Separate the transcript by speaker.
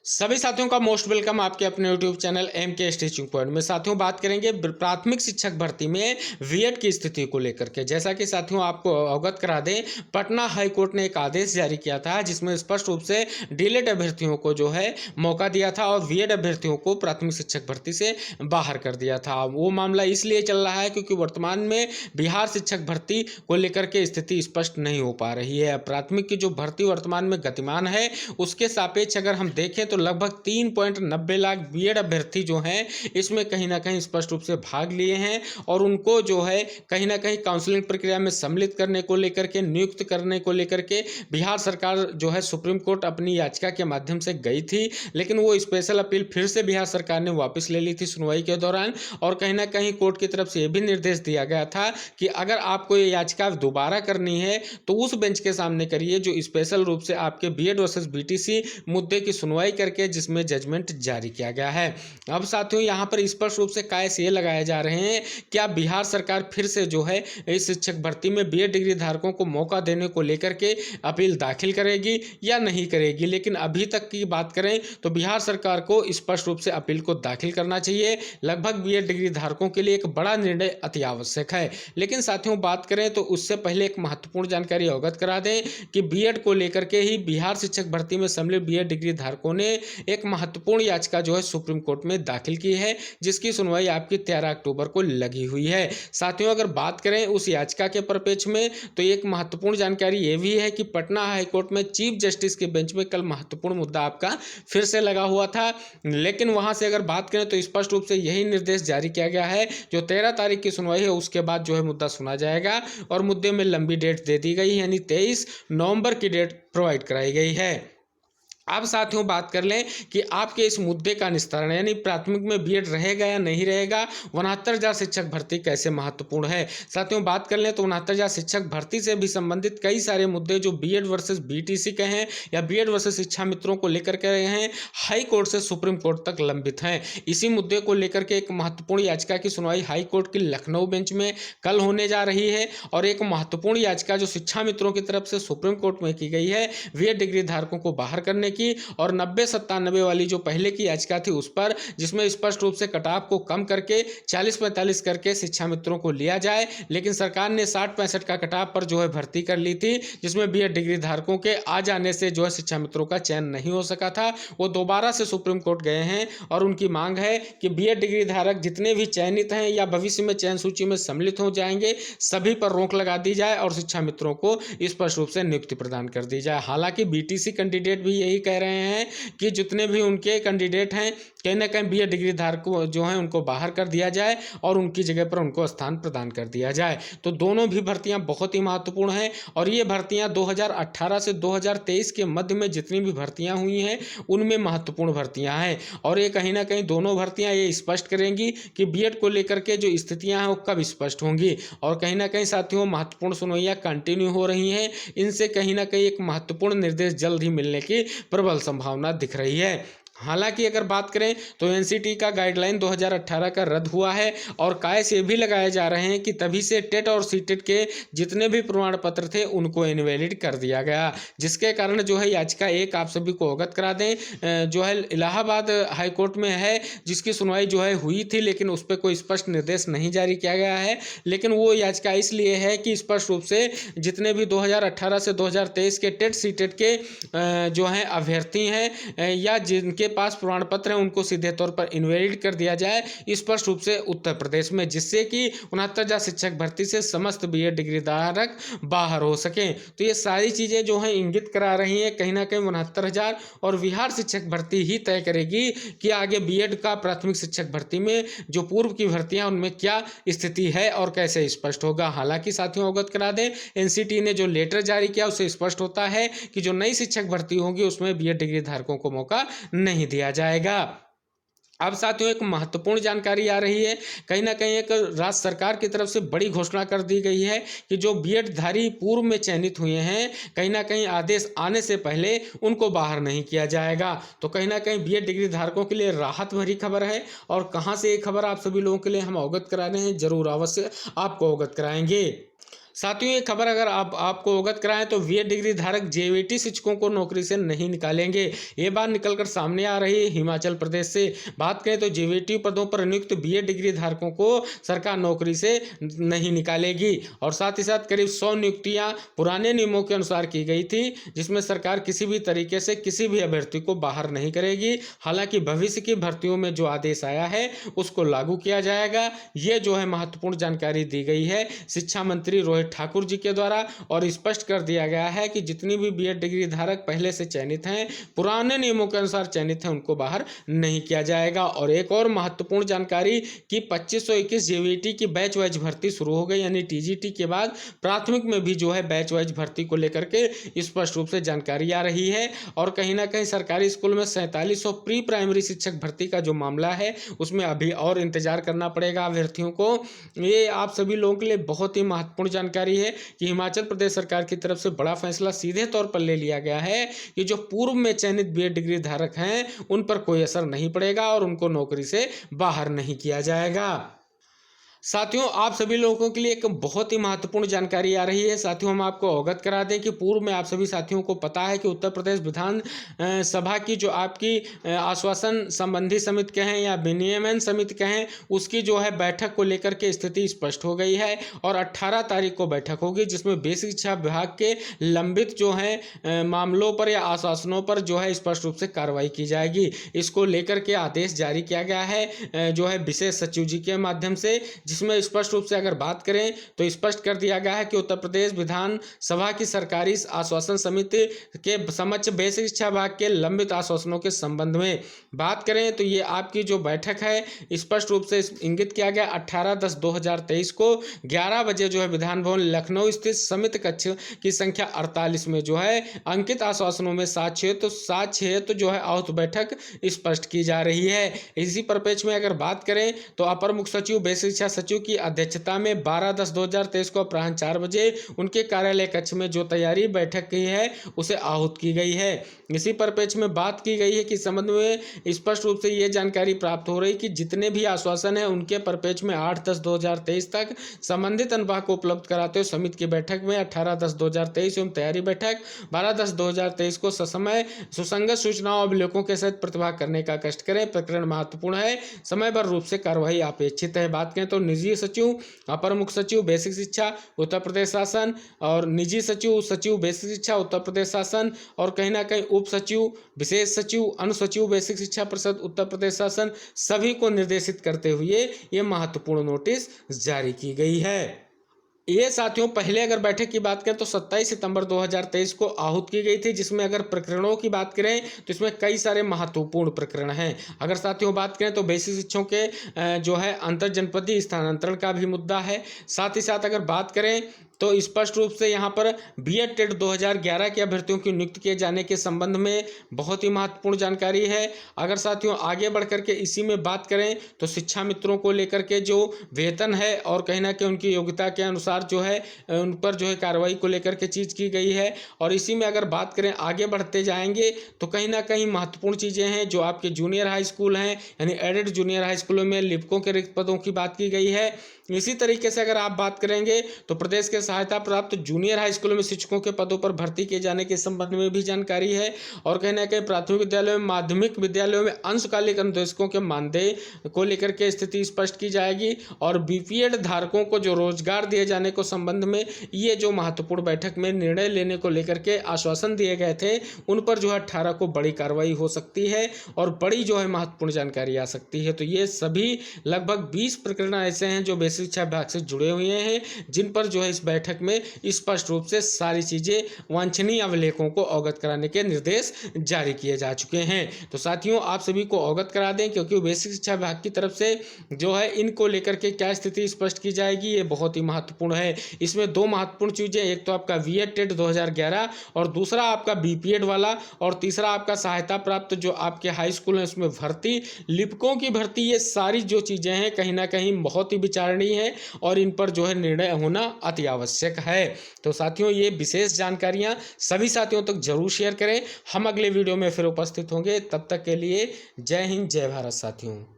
Speaker 1: सभी साथियों का मोस्ट वेलकम आपके अपने यूट्यूब चैनल एम के टीचिंग पॉइंट में। साथियों बात करेंगे प्राथमिक शिक्षक भर्ती में बीएड की स्थिति को लेकर के। जैसा कि साथियों आपको अवगत करा दें, पटना हाई कोर्ट ने एक आदेश जारी किया था जिसमें स्पष्ट रूप से डीएलएड अभ्यर्थियों को जो है मौका दिया था और बीएड अभ्यर्थियों को प्राथमिक शिक्षक भर्ती से बाहर कर दिया था। वो मामला इसलिए चल रहा है क्योंकि वर्तमान में बिहार शिक्षक भर्ती को लेकर के स्थिति स्पष्ट नहीं हो पा रही है। प्राथमिक की जो भर्ती वर्तमान में गतिमान है उसके सापेक्ष अगर हम देखें तो लगभग 3.90 लाख बीएड अभ्यर्थी जो हैं इसमें कहीं ना कहीं स्पष्ट रूप से भाग लिए हैं और उनको जो है कहीं ना कहीं काउंसलिंग प्रक्रिया में सम्मिलित करने को लेकर के, नियुक्त करने को लेकर के बिहार सरकार जो है सुप्रीम कोर्ट अपनी याचिका के माध्यम से गई थी, लेकिन वो स्पेशल अपील फिर से बिहार सरकार ने वापस ले ली थी सुनवाई के दौरान। और कहीं ना कहीं कोर्ट की तरफ से यह भी निर्देश दिया गया था कि अगर आपको ये याचिका दोबारा करनी है तो उस बेंच के सामने करिए जो स्पेशल रूप से आपके बीएड वर्सेस बीटीसी मुद्दे की सुनवाई करके जिसमें जजमेंट जारी किया गया है। अब साथियों यहाँ पर स्पष्ट रूप से कयास ये लगाए जा रहे हैं क्या बिहार सरकार फिर से जो है इस शिक्षक भर्ती में बीएड डिग्री धारकों को मौका देने को लेकर के अपील दाखिल करेगी या नहीं करेगी। लेकिन अभी तक की बात करें तो बिहार सरकार को स्पष्ट रूप से अपील को दाखिल करना चाहिए। लगभग बीएड डिग्री धारकों के लिए एक बड़ा निर्णय अति आवश्यक है। लेकिन साथियों बात करें तो उससे पहले एक महत्वपूर्ण जानकारी अवगत करा दें कि बीएड को लेकर के ही बिहार शिक्षक भर्ती में सम्मिलित बीएड डिग्री धारकों ने एक महत्वपूर्ण याचिका जो है सुप्रीम कोर्ट में दाखिल की है, जिसकी सुनवाई आपकी 13 अक्टूबर को लगी हुई है। साथियों अगर बात करें उस याचिका के परिप्रेक्ष्य में तो एक महत्वपूर्ण जानकारी ये भी है कि पटना हाई कोर्ट में चीफ जस्टिस के बेंच में कल महत्वपूर्ण मुद्दा आपका फिर से लगा हुआ था, लेकिन वहां से अगर बात करें तो स्पष्ट रूप से यही निर्देश जारी किया गया है जो 13 तारीख की सुनवाई है उसके बाद जो है मुद्दा सुना जाएगा और मुद्दे में लंबी डेट दे दी गई, यानी 23 नवंबर की डेट प्रोवाइड कराई गई है। अब साथियों बात कर लें कि आपके इस मुद्दे का निस्तारण यानी प्राथमिक में बीएड रहेगा या नहीं रहेगा, 69,000 शिक्षक भर्ती कैसे महत्वपूर्ण है। साथियों बात कर लें तो 69,000 शिक्षक भर्ती से भी संबंधित कई सारे मुद्दे जो बीएड वर्सेस बीटीसी के हैं या बीएड वर्सेस शिक्षा मित्रों को लेकर के रहे हैं हाई कोर्ट से सुप्रीम कोर्ट तक लंबित हैं। इसी मुद्दे को लेकर के एक महत्वपूर्ण याचिका की सुनवाई हाई कोर्ट की लखनऊ बेंच में कल होने जा रही है और एक महत्वपूर्ण याचिका जो शिक्षा मित्रों की तरफ से सुप्रीम कोर्ट में की गई है बीएड डिग्री धारकों को बाहर करने की और 90-97 वाली जो पहले की याचिका थी उस पर, जिसमें स्पष्ट रूप से कटाव को कम करके 40-45 करके शिक्षा मित्रों को लिया जाए, लेकिन सरकार ने 60-65 का कटाव पर जो है भर्ती कर ली थी, जिसमें बीएड डिग्री धारकों के आ जाने से जो है शिक्षा मित्रों का चयन नहीं हो सका था। वो दोबारा से सुप्रीम कोर्ट गए हैं और उनकी मांग है कि बीएड डिग्री धारक जितने भी चयनित हैं या भविष्य में चयन सूची में सम्मिलित हो जाएंगे सभी पर रोक लगा दी जाए और शिक्षा मित्रों को स्पष्ट रूप से नियुक्ति प्रदान कर दी जाए। हालांकि बीटीसी कैंडिडेट भी यही कह रहे हैं कि जितने भी उनके कैंडिडेट हैं कहीं ना कहीं बीएड डिग्री धारक जो हैं उनको बाहर कर दिया जाए और उनकी जगह पर उनको स्थान प्रदान कर दिया जाए। तो दोनों भी भर्तियां बहुत ही महत्वपूर्ण हैं और ये भर्तियां 2018 से 2023 के मध्य में जितनी भी भर्तियां हुई हैं उनमें महत्वपूर्ण भर्तियां हैं और ये कहीं ना कहीं दोनों भर्तियां ये स्पष्ट करेंगी कि बीएड को लेकर के जो स्थितियां हैं वो कब स्पष्ट होंगी। और कहीं ना कहीं साथियों महत्वपूर्ण सुनवाइयां कंटिन्यू हो रही हैं, इनसे कहीं ना कहीं एक महत्वपूर्ण निर्देश जल्द ही मिलने की प्रबल संभावना दिख रही है। हालांकि अगर बात करें तो एनसीटी का गाइडलाइन 2018 का रद्द हुआ है और कयास ये भी लगाए जा रहे हैं कि तभी से टेट और सीटेट के जितने भी प्रमाण पत्र थे उनको इनवैलिड कर दिया गया, जिसके कारण जो है याचिका एक आप सभी को अवगत करा दें जो है इलाहाबाद हाई कोर्ट में है, जिसकी सुनवाई जो है हुई थी लेकिन उस पर कोई स्पष्ट निर्देश नहीं जारी किया गया है। लेकिन वो याचिका इसलिए है कि स्पष्ट रूप से जितने भी 2018 से 2023 के टेट सीटेट के जो हैं अभ्यर्थी हैं या जिनके पास प्रमाण पत्र हैं उनको सीधे तौर पर इनवैलिड कर दिया जाए स्पष्ट रूप से उत्तर प्रदेश में, जिससे कि 69,000 शिक्षक भर्ती से समस्त बीएड डिग्री धारक बाहर हो सकें। तो ये सारी चीजें जो हैं इंगित करा रही हैं कहीं ना कहीं 69,000 और बिहार शिक्षक भर्ती ही तय करेगी कि आगे बीएड का प्राथमिक शिक्षक भर्ती में जो पूर्व की भर्तियां उनमें क्या स्थिति है और कैसे स्पष्ट होगा। हालांकि साथियों अवगत करा दें एनसीटी ने जो लेटर जारी किया उससे स्पष्ट होता है कि जो नई शिक्षक भर्ती होगी उसमें बीएड डिग्री धारकों को मौका नहीं दिया जाएगा। अब साथियों एक महत्वपूर्ण जानकारी आ रही है, कहीं ना कहीं एक राज्य सरकार की तरफ से बड़ी घोषणा कर दी गई है कि जो बीएड धारी पूर्व में चयनित हुए हैं कहीं ना कहीं आदेश आने से पहले उनको बाहर नहीं किया जाएगा। तो कहीं ना कहीं बीएड डिग्री धारकों के लिए राहत भरी खबर है और कहां से ये खबर आप सभी लोगों के लिए हम अवगत करा रहे हैं, जरूर अवश्य आपको अवगत कराएंगे। साथियों ये खबर अगर आपको अवगत कराएं तो बीएड डिग्री धारक जेवीटी शिक्षकों को नौकरी से नहीं निकालेंगे। ये बात निकलकर सामने आ रही है हिमाचल प्रदेश से। बात करें तो जेवीटी पदों पर नियुक्त बीएड डिग्री धारकों को सरकार नौकरी से नहीं निकालेगी और साथ ही साथ करीब 100 नियुक्तियां पुराने नियमों के अनुसार की गई थी, जिसमें सरकार किसी भी तरीके से किसी भी अभ्यर्थी को बाहर नहीं करेगी। हालांकि भविष्य की भर्तियों में जो आदेश आया है उसको लागू किया जाएगा। ये जो है महत्वपूर्ण जानकारी दी गई है शिक्षा मंत्री रोहित ठाकुर जी के द्वारा और स्पष्ट कर दिया गया है कि जितनी भी बीएड डिग्री धारक पहले से चयनित हैं, पुराने नियमों के अनुसार चयनित हैं, उनको बाहर नहीं किया जाएगा। और एक और महत्वपूर्ण जानकारी कि 2521 जेवीटी की बैच वाइज भर्ती शुरू हो गई, यानी टीजीटी के बाद प्राथमिक में भी जो है बैच वाइज भर्ती को लेकर के स्पष्ट रूप से जानकारी आ रही है। और कहीं ना कहीं सरकारी स्कूल में 4700 प्री प्राइमरी शिक्षक भर्ती का जो मामला है उसमें अभी और इंतजार करना पड़ेगा अभ्यर्थियों को। ये आप सभी लोगों के लिए बहुत ही महत्वपूर्ण जानकारी है कि हिमाचल प्रदेश सरकार की तरफ से बड़ा फैसला सीधे तौर पर ले लिया गया है कि जो पूर्व में चयनित बीएड डिग्री धारक हैं उन पर कोई असर नहीं पड़ेगा और उनको नौकरी से बाहर नहीं किया जाएगा। साथियों आप सभी लोगों के लिए एक बहुत ही महत्वपूर्ण जानकारी आ रही है। साथियों हम आपको अवगत करा दें कि पूर्व में आप सभी साथियों को पता है कि उत्तर प्रदेश विधान सभा की जो आपकी आश्वासन संबंधी समिति कहें या विनियमन समिति कहें, उसकी जो है बैठक को लेकर के स्थिति स्पष्ट हो गई है और 18 तारीख को बैठक होगी, जिसमें बेसिक शिक्षा विभाग के लंबित जो है मामलों पर या आश्वासनों पर जो है स्पष्ट रूप से कार्रवाई की जाएगी। इसको लेकर के आदेश जारी किया गया है जो है विशेष सचिव जी के माध्यम से, जिसमें स्पष्ट रूप से अगर बात करें तो स्पष्ट कर दिया गया है कि उत्तर प्रदेश विधान सभा की सरकारी आश्वासन समिति के समक्ष बेसिक शिक्षा विभाग के लंबित आश्वासनों के संबंध में बात करें तो ये आपकी जो बैठक है स्पष्ट रूप से इंगित किया गया 18/10/2023 को 11 बजे जो है विधान भवन लखनऊ स्थित समिति कक्ष की संख्या 48 में जो है अंकित आश्वासनों में 7-6 तो जो है आहूत बैठक स्पष्ट की जा रही है। इसी परिप्रेक्ष्य में अगर बात करें तो अपर मुख्य सचिव बेसिक शिक्षा सचिव की अध्यक्षता में 12/10/2023 को अपराह्न 4 बजे उनके कार्यालय कक्ष में जो तैयारी बैठक की है उसे आहूत की गई है। इसी परिप्रेक्ष्य में बात की गई है कि संबंध में स्पष्ट रूप से ये जानकारी प्राप्त हो रही कि जितने भी आश्वासन है उनके परिप्रेक्ष्य में 8/10/2023 तक संबंधित अनुभाग को उपलब्ध कराते हुए समिति की बैठक में 18/10/2023 एवं तैयारी बैठक 12/10/2023 को ससमय सुसंगत सूचनाओं अभिलेखों के साथ प्रतिभाग करने का कष्ट करें। प्रकरण महत्वपूर्ण है, समयबद्ध रूप से कार्यवाही अपेक्षित है। बात करें तो निजी सचिव, अपर मुख्य सचिव बेसिक शिक्षा उत्तर प्रदेश शासन और निजी सचिव बेसिक शिक्षा उत्तर प्रदेश शासन और कहीं ना कहीं उप सचिव, विशेष सचिव, अनुसचिव बेसिक शिक्षा परिषद उत्तर प्रदेश शासन सभी को निर्देशित करते हुए ये महत्वपूर्ण नोटिस जारी की गई है। ये साथियों पहले अगर बैठक की बात करें तो 27 सितंबर 2023 को आहूत की गई थी, जिसमें अगर प्रकरणों की बात करें तो इसमें कई सारे महत्वपूर्ण प्रकरण हैं। अगर साथियों बात करें तो बेसिक शिक्षकों के जो है अंतर जनपदीय स्थानांतरण का भी मुद्दा है। साथ ही साथ अगर बात करें तो स्पष्ट रूप से यहाँ पर बीएड टेट 2011 के अभ्यर्थियों की नियुक्त किए जाने के संबंध में बहुत ही महत्वपूर्ण जानकारी है। अगर साथियों आगे बढ़ करके इसी में बात करें तो शिक्षा मित्रों को लेकर के जो वेतन है और कहीं ना कहीं उनकी योग्यता के अनुसार जो है उन पर जो है कार्रवाई को लेकर के चीज़ की गई है। और इसी में अगर बात करें आगे बढ़ते जाएंगे तो कहीं ना कहीं महत्वपूर्ण चीज़ें हैं जो आपके जूनियर हाई स्कूल हैं, यानी एडेड जूनियर हाई स्कूलों में लिपिकों के रिक्त पदों की बात की गई है। इसी तरीके से अगर आप बात करेंगे तो प्रदेश के सहायता प्राप्त जूनियर हाई स्कूलों में शिक्षकों के पदों पर भर्ती किए जाने के संबंध में भी जानकारी है। और कहीं ना कहीं प्राथमिक विद्यालयों में, माध्यमिक विद्यालयों में अंशकालिक अनुदेशकों के मानदेय को लेकर के स्थिति स्पष्ट की जाएगी। और बीपीएड धारकों को जो रोजगार दिए जाने को संबंध में ये जो महत्वपूर्ण बैठक में निर्णय लेने को लेकर के आश्वासन दिए गए थे उन पर जो है 18 को बड़ी कार्रवाई हो सकती है और बड़ी जो है महत्वपूर्ण जानकारी आ सकती है। तो ये सभी लगभग 20 प्रकरण ऐसे हैं जो बेसिक शिक्षा विभाग से जुड़े हुए हैं, जिन पर जो है इस बैठक में स्पष्ट रूप से सारी चीजें वांछनीय अभिलेखों को अवगत कराने के निर्देश जारी किए जा चुके हैं। तो साथियों आप सभी को अवगत करा दें क्योंकि बेसिक शिक्षा विभाग की तरफ से जो है इनको लेकर के क्या स्थिति स्पष्ट की जाएगी ये बहुत ही महत्वपूर्ण है। इसमें दो महत्वपूर्ण चीजें, एक तो आपका बीएड टेट 2011 और दूसरा आपका बीपीएड वाला और तीसरा आपका सहायता प्राप्त जो आपके हाई स्कूल है उसमें भर्ती, लिपिकों की भर्ती, ये सारी जो चीजें हैं कहीं ना कहीं बहुत ही विचारणीय है और इन पर जो है निर्णय होना अति आवश्यक है। तो साथियों ये विशेष जानकारियां सभी साथियों तक जरूर शेयर करें। हम अगले वीडियो में फिर उपस्थित होंगे, तब तक के लिए जय हिंद, जय भारत साथियों।